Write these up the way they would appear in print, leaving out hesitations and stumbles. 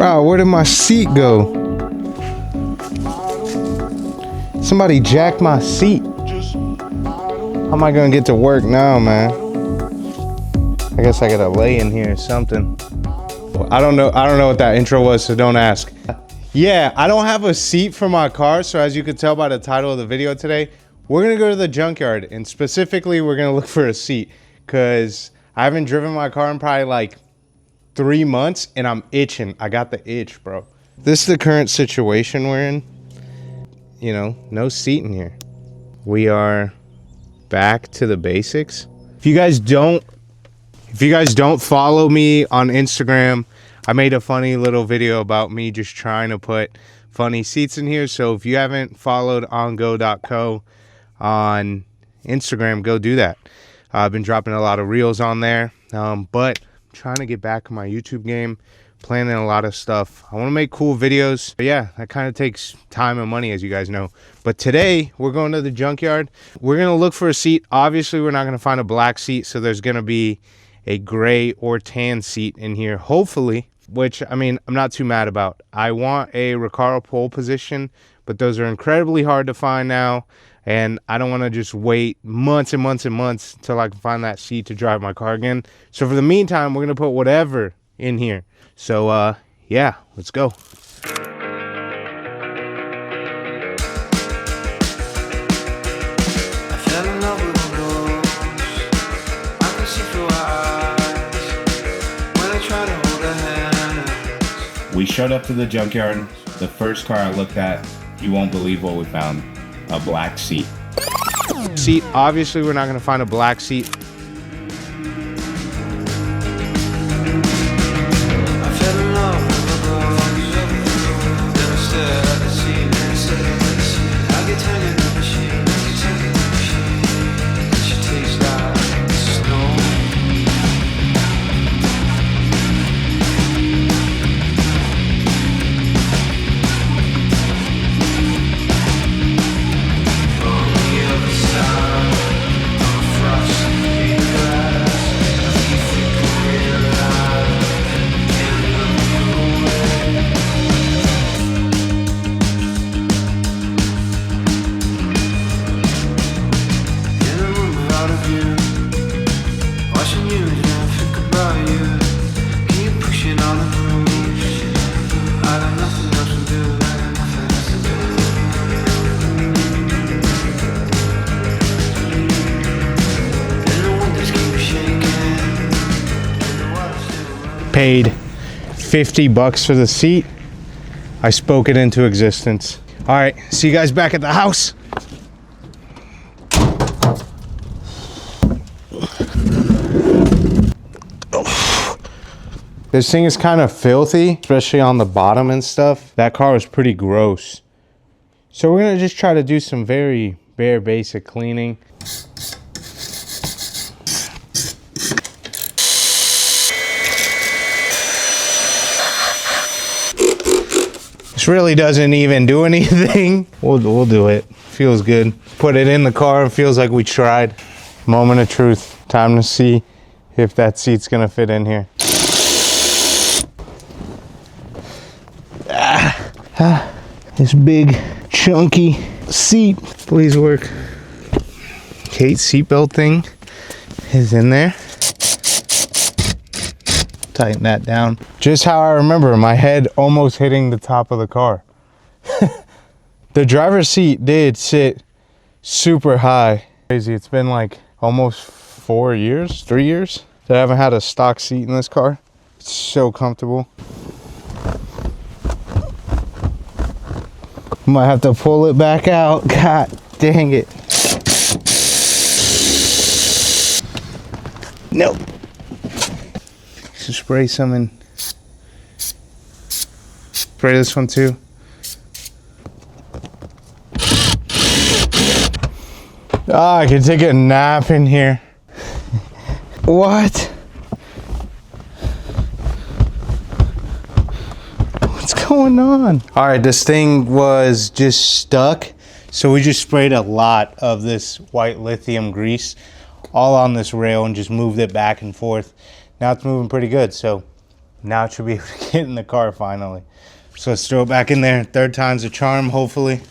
Bro, where did my seat go? Somebody jacked my seat. How am I gonna get to work now, man? I guess I gotta lay in here or something. I don't know what that intro was, so don't ask. Yeah, I don't have a seat for my car, so as you can tell by the title of the video today, we're gonna go to the junkyard, and specifically we're gonna look for a seat, because I haven't driven my car in probably like 3 months and I'm itching. I got the itch, bro. This is the current situation we're in. You know, no seat in here. We are back to the basics. If you guys don't follow me on Instagram, I made a funny little video about me just trying to put funny seats in here. So if you haven't followed ongo.co on Instagram, go do that. I've been dropping a lot of reels on there, but I'm trying to get back in my YouTube game, planning a lot of stuff. I want to make cool videos, but yeah, that kind of takes time and money, as you guys know. But today we're going to the junkyard. We're going to look for a seat. Obviously we're not going to find a black seat, so there's going to be a gray or tan seat in here, hopefully, which, I mean, I'm not too mad about. I want a Recaro pole position, but those are incredibly hard to find now, and I don't want to just wait months and months and months until I can find that seat to drive my car again. So for the meantime, we're going to put whatever in here. So, yeah, let's go. We showed up to the junkyard. The first car I looked at, you won't believe what we found. A black seat. Obviously we're not going to find a black seat. Paid $50 for the seat. I spoke it into existence. All right, see you guys back at the house. This thing is kind of filthy, especially on the bottom and stuff. That car was pretty gross. So we're gonna just try to do some very bare basic cleaning. This really doesn't even do anything. We'll do it. Feels good. Put it in the car. It feels like we tried. Moment of truth. Time to see if that seat's gonna fit in here. This big chunky seat. Please work. Kate seatbelt thing is in there. Tighten that down. Just how I remember, my head almost hitting the top of the car. The driver's seat did sit super high. Crazy, it's been like almost 3 years that I haven't had a stock seat in this car. It's so comfortable. Might have to pull it back out. God dang it. Nope. Spray some in. Spray this one too. Ah, I can take a nap in here. What? What's going on? All right, this thing was just stuck. So we just sprayed a lot of this white lithium grease all on this rail and just moved it back and forth. Now it's moving pretty good. So Now it should be able to get in the car finally. So let's throw it back in there. Third time's a charm, hopefully.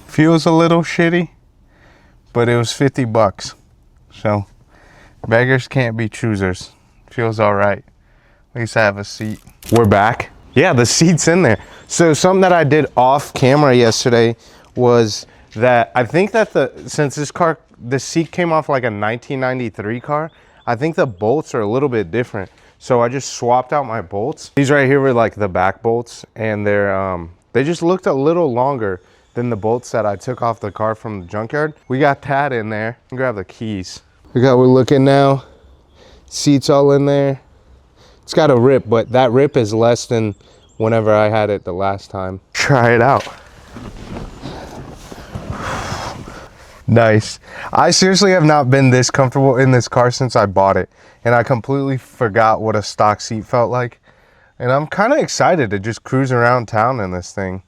Feels a little shitty, but it was 50 bucks. So beggars can't be choosers. Feels all right. At least I have a seat. We're back. Yeah, the seat's in there. So something that I did off camera yesterday was that I think that since the seat came off like a 1993 car, I think the bolts are a little bit different. So I just swapped out my bolts. These right here were like the back bolts, and they just looked a little longer than the bolts that I took off the car from the junkyard. We got that in there. Grab the keys. We're looking now. Seats all in there. It's got a rip, but that rip is less than whenever I had it the last time. Try it out. Nice. I seriously have not been this comfortable in this car since I bought it, and I completely forgot what a stock seat felt like. And I'm kind of excited to just cruise around town in this thing,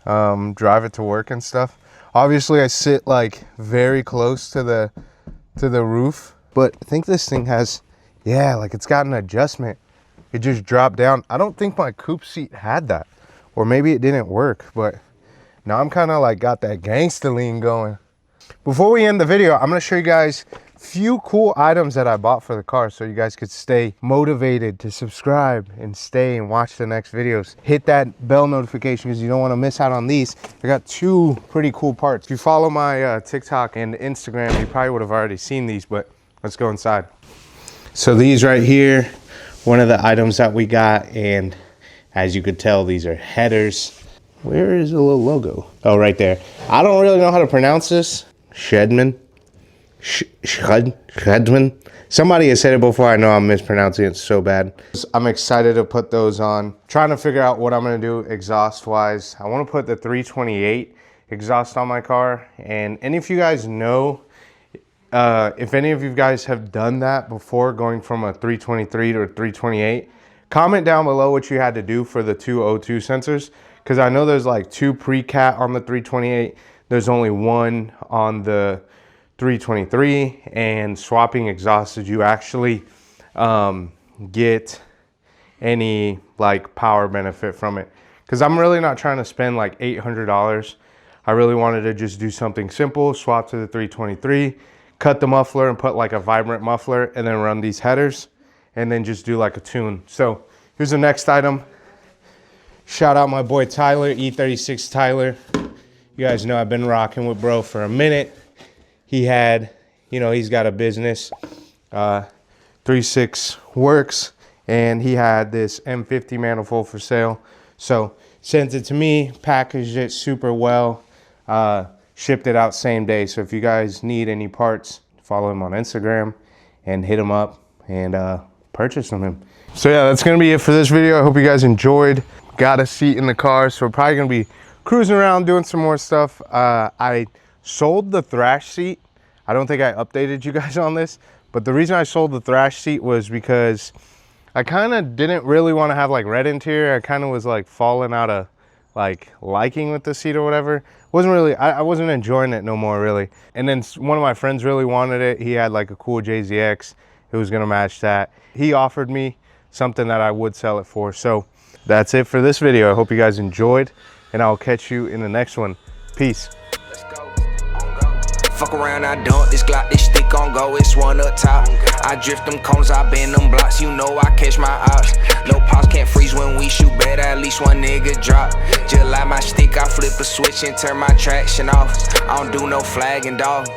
drive it to work and stuff. Obviously, I sit like very close to the roof, but I think this thing has, yeah, like it's got an adjustment. It just dropped down. I don't think my coupe seat had that, or maybe it didn't work, but now I'm kind of like got that gangsta lean going. Before we end the video, I'm gonna show you guys a few cool items that I bought for the car so you guys could stay motivated to subscribe and stay and watch the next videos. Hit that bell notification because you don't want to miss out on these. I got two pretty cool parts. If you follow my TikTok and Instagram, you probably would have already seen these, but let's go inside. So these right here, one of the items that we got, and as you could tell, these are headers. Where is the little logo? Oh, right there. I don't really know how to pronounce this. Shedman. Somebody has said it before. I know I'm mispronouncing it so bad. I'm excited to put those on. Trying to figure out what I'm going to do exhaust wise. I want to put the 328 exhaust on my car. And if you guys know, if any of you guys have done that before, going from a 323 to a 328, comment down below what you had to do for the two O2 sensors. Because I know there's like two pre-cat on the 328. There's only one on the 323, and swapping exhausts, did you actually get any like power benefit from it? Because I'm really not trying to spend like $800. I really wanted to just do something simple, swap to the 323, cut the muffler and put like a vibrant muffler, and then run these headers and then just do like a tune. So here's the next item. Shout out my boy Tyler, E36 Tyler. You guys know I've been rocking with bro for a minute. He had, you know, he's got a business, 36 Works, and he had this M50 manifold for sale. So sent it to me, packaged it super well, shipped it out same day. So if you guys need any parts, follow him on Instagram and hit him up and purchase from him. So yeah, that's gonna be it for this video. I hope you guys enjoyed. Got a seat in the car, so we're probably gonna be cruising around doing some more stuff. I sold the thrash seat. I don't think I updated you guys on this, but the reason I sold the thrash seat was because I kind of didn't really want to have like red interior. I kind of was like falling out of like liking with the seat or whatever. Wasn't really, I wasn't enjoying it no more really. And then one of my friends really wanted it. He had like a cool JZX. It was gonna match that. He offered me something that I would sell it for. So that's it for this video. I hope you guys enjoyed, and I'll catch you in the next one. Peace. Let's go. Fuck around, I dunk this Glock, this stick on go, it's one up top. I drift them cones, I bend them blocks, you know I catch my ops. No pops can't freeze when we shoot, better at least one nigga drop. Just like my stick, I flip a switch and turn my traction off. I don't do no flagging, dog.